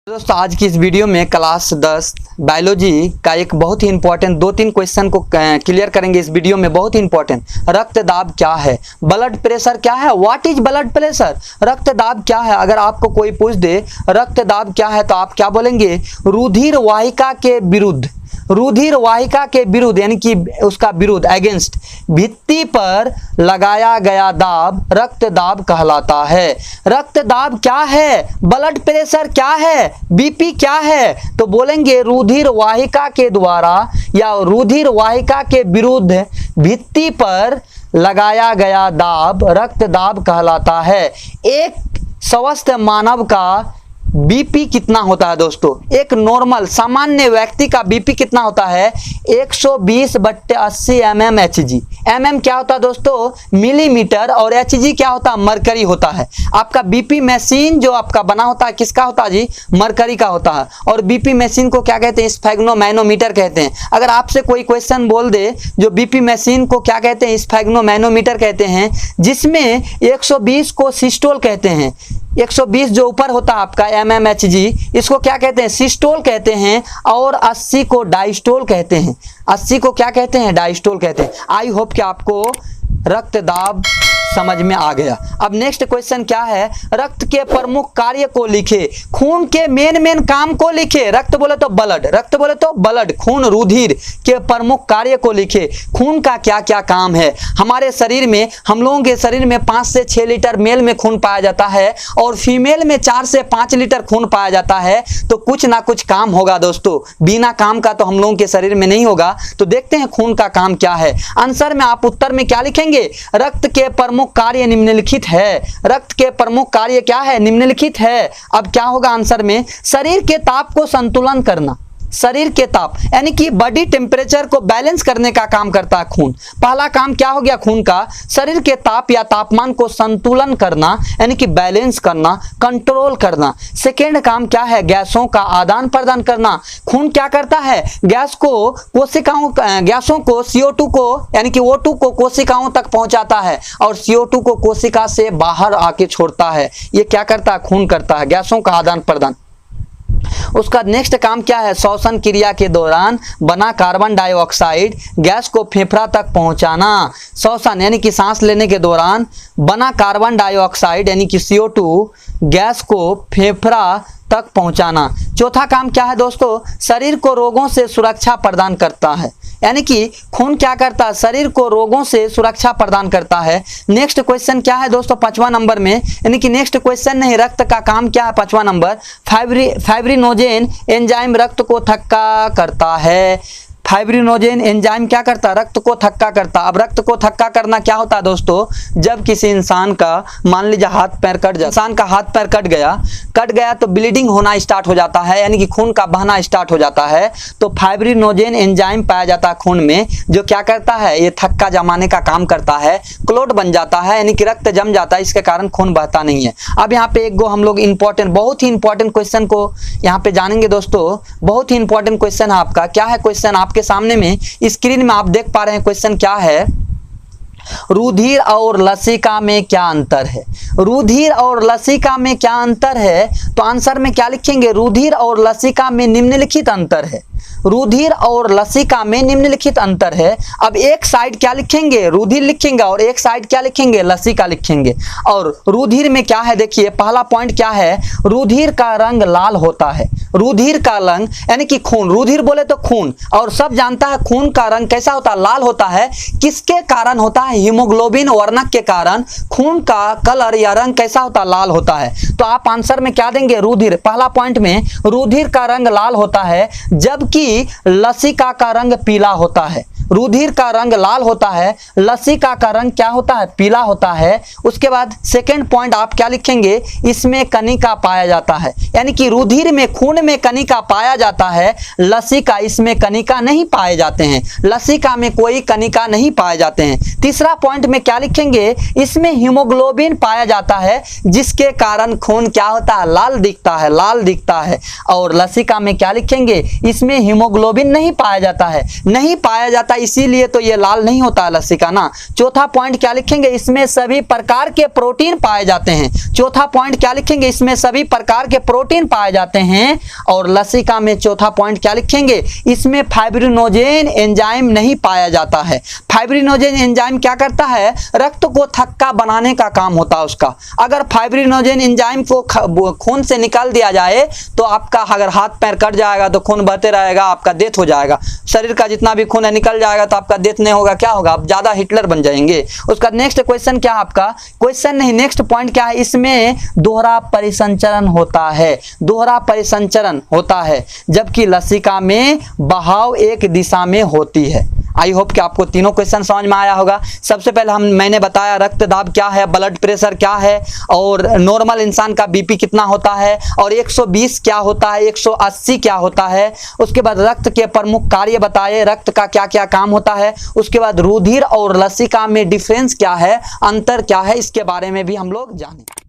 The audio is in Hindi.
दोस्तों आज की इस वीडियो में क्लास 10 बायोलॉजी का एक बहुत ही इंपॉर्टेंट 2-3 क्वेश्चन को क्लियर करेंगे। इस वीडियो में बहुत ही इंपॉर्टेंट, रक्तदाब क्या है, ब्लड प्रेशर क्या है, व्हाट इज ब्लड प्रेशर, रक्तदाब क्या है। अगर आपको कोई पूछ दे रक्तदाब क्या है तो आप क्या बोलेंगे, रुधिर वाहिका के विरुद्ध, रुधिर वाहिका के विरुद्ध यानी कि उसका विरुद्ध अगेंस्ट भित्ति पर लगाया गया दाब रक्तदाब कहलाता है। रक्तदाब क्या है, ब्लड प्रेशर क्या है, बीपी क्या है, तो बोलेंगे रुधिर वाहिका के द्वारा या रुधिर वाहिका के विरुद्ध भित्ति पर लगाया गया दाब रक्तदाब कहलाता है। एक स्वस्थ मानव का बीपी कितना होता है दोस्तों, एक नॉर्मल सामान्य व्यक्ति का बीपी कितना होता है, 120/80 mmHg। mm क्या होता है दोस्तों, मिलीमीटर, और Hg क्या होता है, मरकरी होता है। आपका बीपी मशीन जो आपका बना होता है किसका होता है जी, मरकरी का होता है। और बीपी मशीन को क्या कहते हैं, स्फेग्नोमैनोमीटर कहते हैं। अगर आपसे कोई क्वेश्चन बोल दे जो बीपी मशीन को क्या कहते हैं, स्फेग्नोमैनोमीटर कहते हैं, जिसमें 120 को सिस्टोल कहते हैं। 120 जो ऊपर होता है आपका mmHg, इसको क्या कहते हैं, सिस्टोल कहते हैं, और 80 को डायस्टोल कहते हैं। 80 को क्या कहते हैं, डायस्टोल कहते हैं। आई होप कि आपको रक्तदाब समझ में आ गया। अब नेक्स्ट क्वेश्चन क्या है, रक्त के प्रमुख कार्य को लिखे, खून के मेन काम को लिखे। रक्त बोले तो ब्लड, रक्त बोले तो ब्लड, खून रुधिर के प्रमुख कार्य को लिखे। खून का क्या क्या काम है हमारे शरीर में। हम लोगों के शरीर में 5 से 6 लीटर मेल में खून पाया जाता है और फीमेल में 4 से 5 लीटर खून पाया जाता है। तो कुछ ना कुछ काम होगा दोस्तों, बिना काम का तो हम लोगों के शरीर में नहीं होगा। तो देखते हैं खून का काम क्या है। आंसर में आप उत्तर में क्या लिखेंगे, रक्त के प्रमुख कार्य निम्नलिखित है। रक्त के प्रमुख कार्य क्या है, निम्नलिखित है। अब क्या होगा आंसर में, शरीर के ताप को संतुलन करना। शरीर के ताप यानी कि बॉडी टेम्परेचर को बैलेंस करने का काम करता है खून। पहला काम क्या हो गया खून का, शरीर के ताप या तापमान को संतुलन करना यानी कि बैलेंस करना, कंट्रोल करना। सेकेंड काम क्या है, गैसों का आदान प्रदान करना। खून क्या करता है, गैस को कोशिकाओं, गैसों को CO2 को यानी कि O2 को कोशिकाओं तक पहुंचाता है और CO2 को कोशिका से बाहर आके छोड़ता है। ये क्या करता है, खून करता है, गैसों का आदान प्रदान। उसका नेक्स्ट काम क्या है, श्वसन क्रिया के दौरान बना कार्बन डाइऑक्साइड गैस को फेफड़ा तक पहुंचाना। श्वसन यानी कि सांस लेने के दौरान बना कार्बन डाइऑक्साइड यानी कि CO2 गैस को फेफड़ा तक पहुंचाना। चौथा काम क्या है दोस्तों, शरीर को रोगों से सुरक्षा प्रदान करता है। यानी कि खून क्या करता है, शरीर को रोगों से सुरक्षा प्रदान करता है। नेक्स्ट क्वेश्चन क्या है दोस्तों 5वां नंबर में, यानी कि नेक्स्ट क्वेश्चन नहीं, रक्त का काम क्या है 5वां नंबर, फाइब्रिनोजेन एंजाइम रक्त को थक्का करता है। फाइब्रिनोजेन एंजाइम क्या करता है, रक्त को थक्का करता। अब रक्त को थक्का करना क्या होता है दोस्तों, जब किसी इंसान का मान लीजिए हाथ पैर कट जाए, इंसान का हाथ पैर कट गया तो ब्लीडिंग होना स्टार्ट हो जाता है यानी कि खून का बहना स्टार्ट हो जाता है। तो फाइब्रिनोजेन एंजाइम पाया जाता है खून में, जो क्या करता है, ये थक्का जमाने का काम करता है। क्लोट बन जाता है यानी कि रक्त जम जाता है, इसके कारण खून बहता नहीं है। अब यहाँ पे एक गो हम लोग इंपॉर्टेंट, बहुत ही इंपॉर्टेंट क्वेश्चन को यहाँ पे जानेंगे दोस्तों। बहुत ही इंपॉर्टेंट क्वेश्चन है आपका। क्या है क्वेश्चन, आपके सामने में स्क्रीन में आप देख पा रहे हैं। क्वेश्चन क्या है, रुधिर और लसिका में क्या अंतर है। रुधिर और लसिका में क्या अंतर है, तो आंसर में क्या लिखेंगे, रुधिर और लसिका में निम्नलिखित अंतर है। रुधिर और लसिका में निम्नलिखित अंतर है। अब एक साइड क्या लिखेंगे, रुधिर लिखेंगे, और एक साइड क्या लिखेंगे, लसिका लिखेंगे। और रुधिर में क्या है, देखिए पहला पॉइंट क्या है, रुधिर का रंग लाल होता है। रुधिर का रंग यानी कि खून, रुधिर बोले तो खून, और सब जानता है खून का रंग कैसा होता है, लाल होता है। किसके कारण होता है, हीमोग्लोबिन वर्णक के कारण खून का कलर या रंग कैसा होता है, लाल होता है। तो आप आंसर में क्या देंगे, रुधिर। पहला पॉइंट में रुधिर का रंग लाल होता है, जबकि लसिका का रंग पीला होता है। रुधिर का रंग लाल होता है, लसिका का रंग क्या होता है, पीला होता है। उसके बाद सेकंड पॉइंट आप क्या लिखेंगे, इसमें कणिका पाया जाता है। यानी कि रुधिर में, खून में कणिका पाया जाता है, लसिका इसमें कणिका नहीं पाए जाते हैं। लसिका में कोई कणिका नहीं पाए जाते हैं। तीसरा पॉइंट में क्या लिखेंगे, इसमें हीमोग्लोबिन पाया जाता है, जिसके कारण खून क्या होता है, लाल दिखता है, लाल दिखता है। और लसिका में क्या लिखेंगे, इसमें हीमोग्लोबिन नहीं पाया जाता है। नहीं पाया जाता इसीलिए तो ये लाल नहीं होता है लसिका ना। चौथा पॉइंट क्या लिखेंगे, इसमें सभी प्रकार के प्रोटीन पाए जाते हैं। चौथा पॉइंट क्या लिखेंगे, इसमें सभी प्रकार के प्रोटीन पाए जाते हैं। और लसिका में चौथा पॉइंट क्या लिखेंगे, इसमें फाइब्रिनोजेन एंजाइम नहीं पाया जाता है। फाइब्रिनोजेन एंजाइम क्या करता है, रक्त को थक्का बनाने का काम होता है उसका। अगर फाइब्रिनोजेन एंजाइम को खून से निकाल दिया जाए तो आपका अगर हाथ पैर कट जाएगा तो खून बहते रहेगा, आपका डेथ हो जाएगा। शरीर का जितना भी खून है निकल जाएगा तो आपका डेथ नहीं होगा, क्या होगा, आप ज्यादा हिटलर बन जाएंगे। उसका नेक्स्ट क्वेश्चन क्या है आपका, क्वेश्चन नहीं नेक्स्ट पॉइंट क्या है, इसमें दोहरा परिसंचरण होता है। दोहरा परिसंचरण होता है जबकि लसिका में बहाव एक दिशा में होती है। आई होप कि आपको तीनों क्वेश्चन समझ में आया होगा। सबसे पहले मैंने बताया रक्त दाब क्या है, ब्लड प्रेशर क्या है, और नॉर्मल इंसान का बीपी कितना होता है, और 120 क्या होता है, 180 क्या होता है। उसके बाद रक्त के प्रमुख कार्य बताए, रक्त का क्या क्या काम होता है। उसके बाद रुधिर और लसिका में डिफरेंस क्या है, अंतर क्या है, इसके बारे में भी हम लोग जाने।